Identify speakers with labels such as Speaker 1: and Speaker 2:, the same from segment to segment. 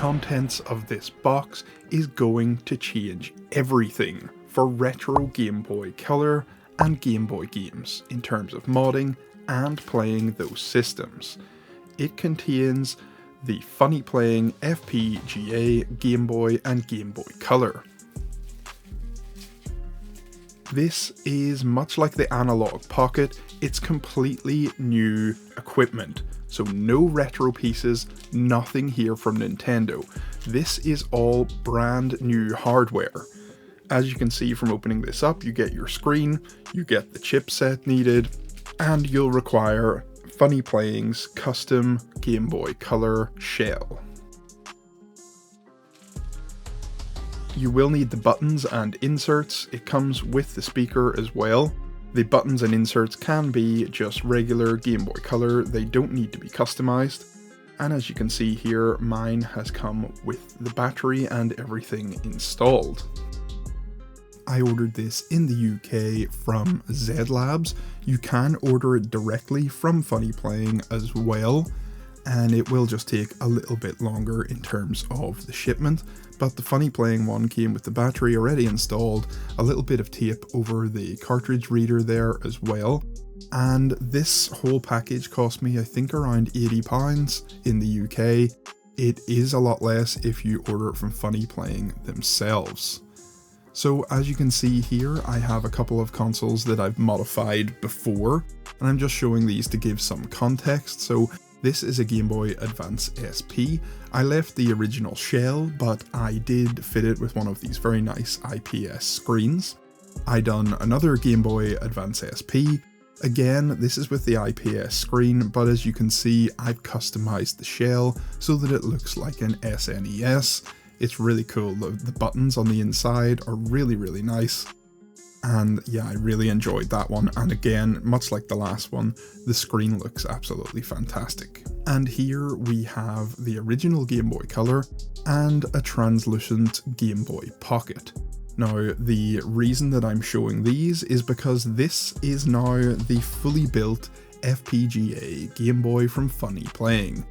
Speaker 1: contents of this box is going to change everything for retro Game Boy Color and Game Boy games in terms of modding and playing those systems. It contains the funny playing FPGA Game Boy and Game Boy Color. This is much like the Analog Pocket, it's completely new equipment. So no retro pieces, nothing here from Nintendo. This is all brand new hardware. As you can see from opening this up, you get your screen, you get the chipset needed, and you'll require Funny Playing's custom Game Boy Color shell. You will need the buttons and inserts. It comes with the speaker as well. The buttons and inserts can be just regular Game Boy Color, they don't need to be customized. And as you can see here, mine has come with the battery and everything installed. I ordered this in the UK from Z Labs. You can order it directly from Funny Playing as well, and it will just take a little bit longer in terms of the shipment. But the Funny Playing one came with the battery already installed, a little bit of tape over the cartridge reader there as well. And this whole package cost me I think around £80 in the UK. It is a lot less if you order it from Funny Playing themselves. So as you can see here, I have a couple of consoles that I've modified before, and I'm just showing these to give some context. So this is a Game Boy Advance SP. I left the original shell, but I did fit it with one of these very nice IPS screens. I done another Game Boy Advance SP. Again, this is with the IPS screen, but as you can see, I've customized the shell so that it looks like an SNES. It's really cool. The buttons on the inside are really nice. And yeah, I really enjoyed that one, and again, much like the last one, the screen looks absolutely fantastic. And here we have the original Game Boy Color and a translucent Game Boy Pocket. Now, the reason that I'm showing these is because this is now the fully built FPGA Game Boy from Funny Playing.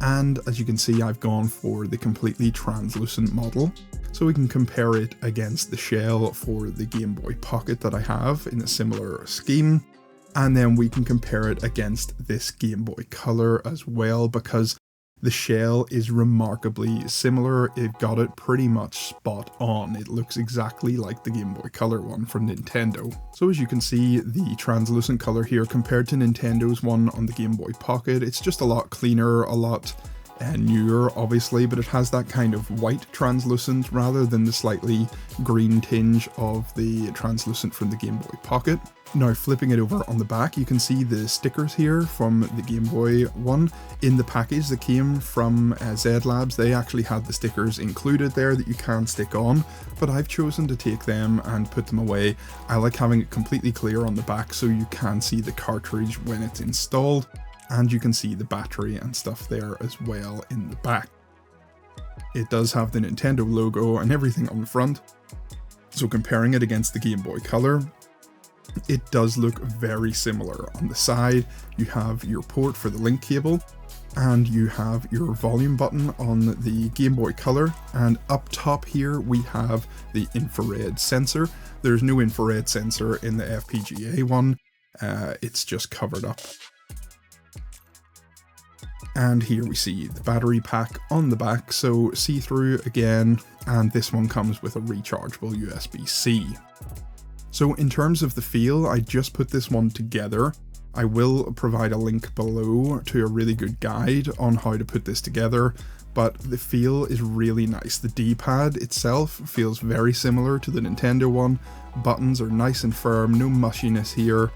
Speaker 1: And as you can see, I've gone for the completely translucent model, so we can compare it against the shell for the Game Boy Pocket that I have in a similar scheme, and then we can compare it against this Game Boy Color as well, because the shell is remarkably similar. It got it pretty much spot on. It looks exactly like the Game Boy Color one from Nintendo. So as you can see, the translucent color here compared to Nintendo's one on the Game Boy Pocket, it's just a lot cleaner, a lot newer obviously, but it has that kind of white translucent rather than the slightly green tinge of the translucent from the Game Boy Pocket. Now flipping it over on the back, you can see the stickers here from the Game Boy one. In the package that came from Z Labs, they actually had the stickers included there that you can stick on, but I've chosen to take them and put them away. I like having it completely clear on the back so you can see the cartridge when it's installed, and you can see the battery and stuff there as well in the back. It does have the Nintendo logo and everything on the front, so comparing it against the Game Boy Color, it does look very similar. On the side, you have your port for the link cable, and you have your volume button on the Game Boy Color, and up top here we have the infrared sensor. There's no infrared sensor in the FPGA one, it's just covered up. And here we see the battery pack on the back, so see-through again, and this one comes with a rechargeable USB-C. So in terms of the feel, I just put this one together. I will provide a link below to a really good guide on how to put this together, but the feel is really nice. The D-pad itself feels very similar to the Nintendo one. Buttons are nice and firm, no mushiness here.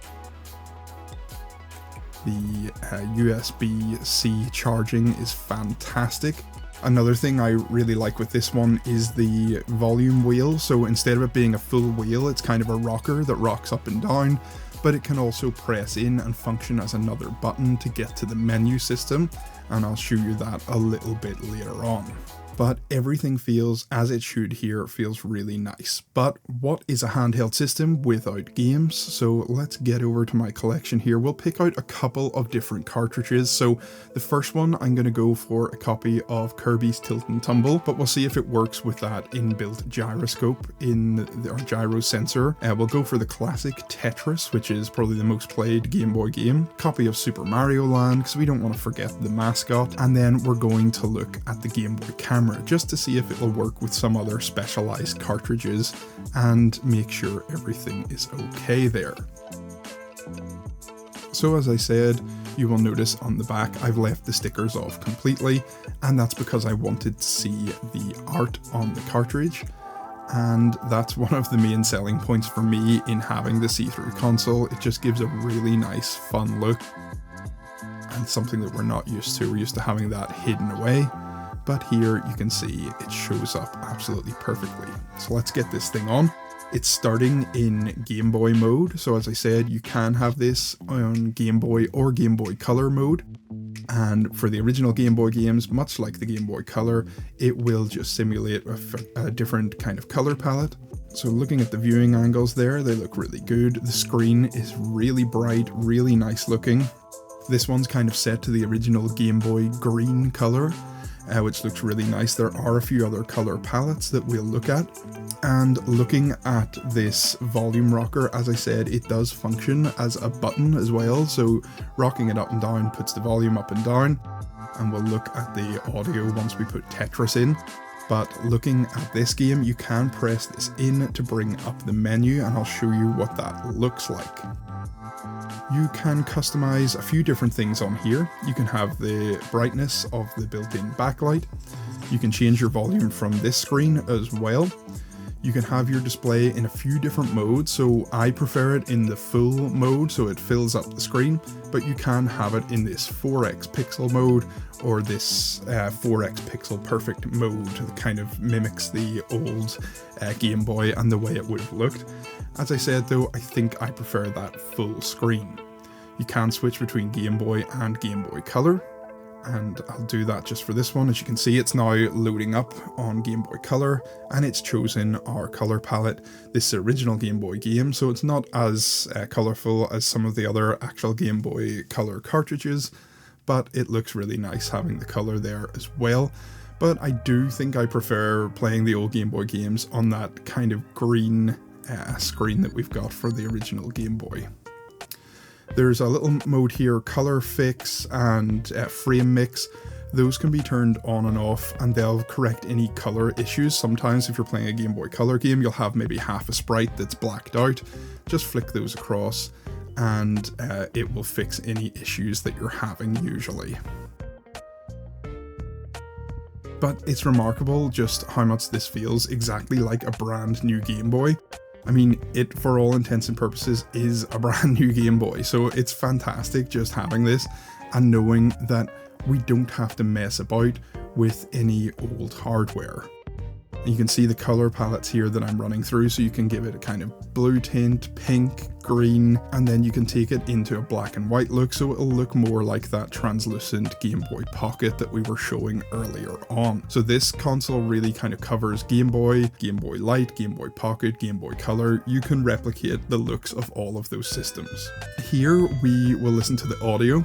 Speaker 1: The USB-C charging is fantastic. Another thing I really like with this one is the volume wheel. So instead of it being a full wheel, it's kind of a rocker that rocks up and down, but it can also press in and function as another button to get to the menu system, and I'll show you that a little bit later on. but everything feels as it should here. It feels really nice. But what is a handheld system without games? So let's get over to my collection here. We'll pick out a couple of different cartridges. So the first one, I'm going to go for a copy of Kirby's Tilt and Tumble, but we'll see if it works with that inbuilt gyroscope in our gyro sensor. We'll go for the classic Tetris, which is probably the most played Game Boy game. Copy of Super Mario Land, because we don't want to forget the mascot. And then we're going to look at the Game Boy camera, just to see if it'll work with some other specialized cartridges and make sure everything is okay there. So as I said, you will notice on the back I've left the stickers off completely, and that's because I wanted to see the art on the cartridge, and that's one of the main selling points for me in having the see-through console. It just gives a really nice fun look, and something that we're not used to. We're used to having that hidden away. But here you can see it shows up absolutely perfectly. So let's get this thing on. It's starting in Game Boy mode. So as I said, you can have this on Game Boy or Game Boy Color mode. And for the original Game Boy games, much like the Game Boy Color, it will just simulate a different kind of color palette. So looking at the viewing angles there, they look really good. The screen is really bright, really nice looking. This one's kind of set to the original Game Boy green color, which looks really nice. There are a few other color palettes that we'll look at. And looking at this volume rocker, as I said, it does function as a button as well. So rocking it up and down puts the volume up and down. And we'll look at the audio once we put Tetris in. But looking at this game, you can press this in to bring up the menu, and I'll show you what that looks like. You can customize a few different things on here. You can have the brightness of the built-in backlight. You can change your volume from this screen as well. You can have your display in a few different modes, so I prefer it in the full mode so it fills up the screen, but you can have it in this 4x pixel mode or this 4x pixel perfect mode that kind of mimics the old Game Boy and the way it would have looked. As I said though, I think I prefer that full screen. You can switch between Game Boy and Game Boy Color, and I'll do that just for this one. As you can see, it's now loading up on Game Boy Color, and it's chosen our color palette. This is original Game Boy game, so it's not as colourful as some of the other actual Game Boy Color cartridges, but it looks really nice having the colour there as well. But I do think I prefer playing the old Game Boy games on that kind of green screen that we've got for the original Game Boy. There's a little mode here, color fix and frame mix. Those can be turned on and off, and they'll correct any color issues. Sometimes if you're playing a Game Boy Color game, you'll have maybe half a sprite that's blacked out. Just flick those across and it will fix any issues that you're having usually. But it's remarkable just how much this feels exactly like a brand new Game Boy. I mean, it, for all intents and purposes, is a brand new Game Boy, so it's fantastic just having this and knowing that we don't have to mess about with any old hardware. You can see the color palettes here that I'm running through, so you can give it a kind of blue tint, pink, green, and then you can take it into a black and white look, so it'll look more like that translucent Game Boy Pocket that we were showing earlier on. So this console really kind of covers Game Boy, Game Boy Light, Game Boy Pocket, Game Boy Color. You can replicate the looks of all of those systems. Here we will listen to the audio.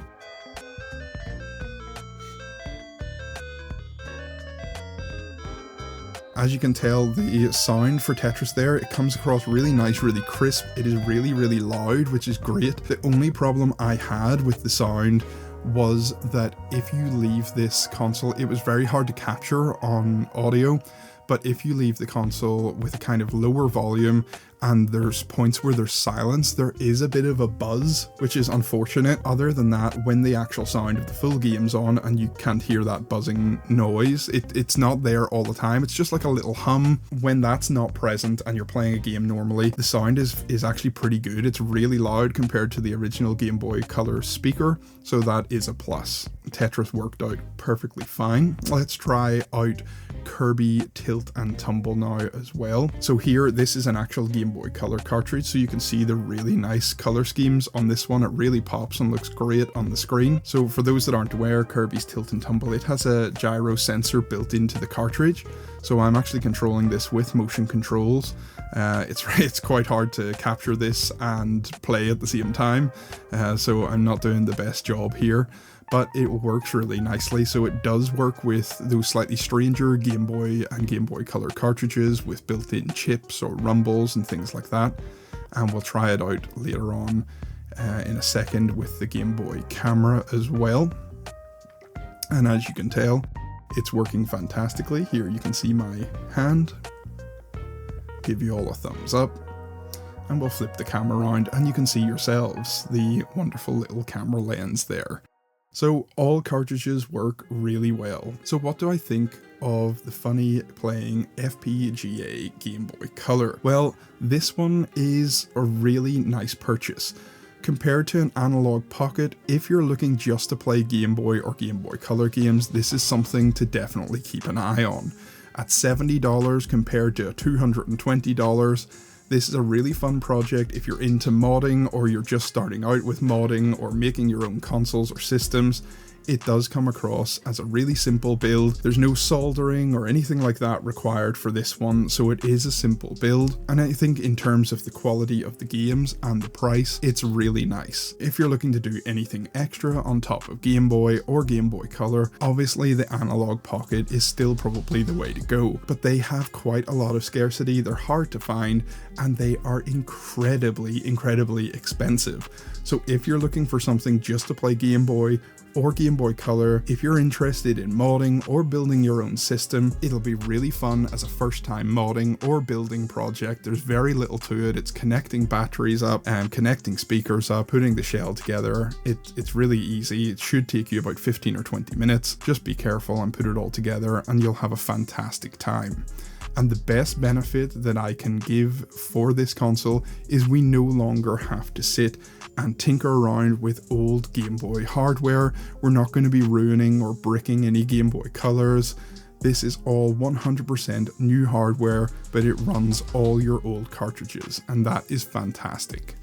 Speaker 1: As you can tell, the sound for Tetris there, it comes across really nice, really crisp. It is really, really loud, which is great. The only problem I had with the sound was that if you leave this console, it was very hard to capture on audio, but if you leave the console with a kind of lower volume and there's points where there's silence, there is a bit of a buzz, which is unfortunate. Other than that, when the actual sound of the full game's on and you can't hear that buzzing noise, it's not there all the time. It's just like a little hum. When that's not present and you're playing a game normally, the sound is actually pretty good. It's really loud compared to the original Game Boy Color speaker, so that is a plus. Tetris worked out perfectly fine. Let's try out Kirby Tilt and Tumble now as well. So here, this is an actual Game Boy Color cartridge, so you can see the really nice color schemes on this one. It really pops and looks great on the screen. So for those that aren't aware, Kirby's Tilt and Tumble, it has a gyro sensor built into the cartridge. So I'm actually controlling this with motion controls. It's quite hard to capture this and play at the same time, so I'm not doing the best job here, but it works really nicely. So it does work with those slightly stranger Game Boy and Game Boy Color cartridges with built-in chips or rumbles and things like that, and we'll try it out later on in a second with the Game Boy camera as well. And as you can tell, it's working fantastically. Here you can see my hand. Give you all a thumbs up, and we'll flip the camera around and you can see yourselves the wonderful little camera lens there. So all cartridges work really well. So what do I think of the funny Playing FPGA Game Boy Color? Well, this one is a really nice purchase. Compared to an Analog Pocket, if you're looking just to play Game Boy or Game Boy Color games, this is something to definitely keep an eye on. At $70 compared to $220, this is a really fun project if you're into modding or you're just starting out with modding or making your own consoles or systems. It does come across as a really simple build. There's no soldering or anything like that required for this one, so it is a simple build. And I think in terms of the quality of the games and the price, it's really nice. If you're looking to do anything extra on top of Game Boy or Game Boy Color, obviously the Analog Pocket is still probably the way to go, but they have quite a lot of scarcity, they're hard to find, and they are incredibly expensive. So if you're looking for something just to play Game Boy or Game Boy Color, if you're interested in modding or building your own system, it'll be really fun as a first time modding or building project. There's very little to it. It's connecting batteries up and connecting speakers up, putting the shell together. It's really easy. It should take you about 15 or 20 minutes. Just be careful and put it all together and you'll have a fantastic time. And the best benefit that I can give for this console is we no longer have to sit and tinker around with old Game Boy hardware. We're not going to be ruining or bricking any Game Boy Colors. This is all 100% new hardware, but it runs all your old cartridges, and that is fantastic.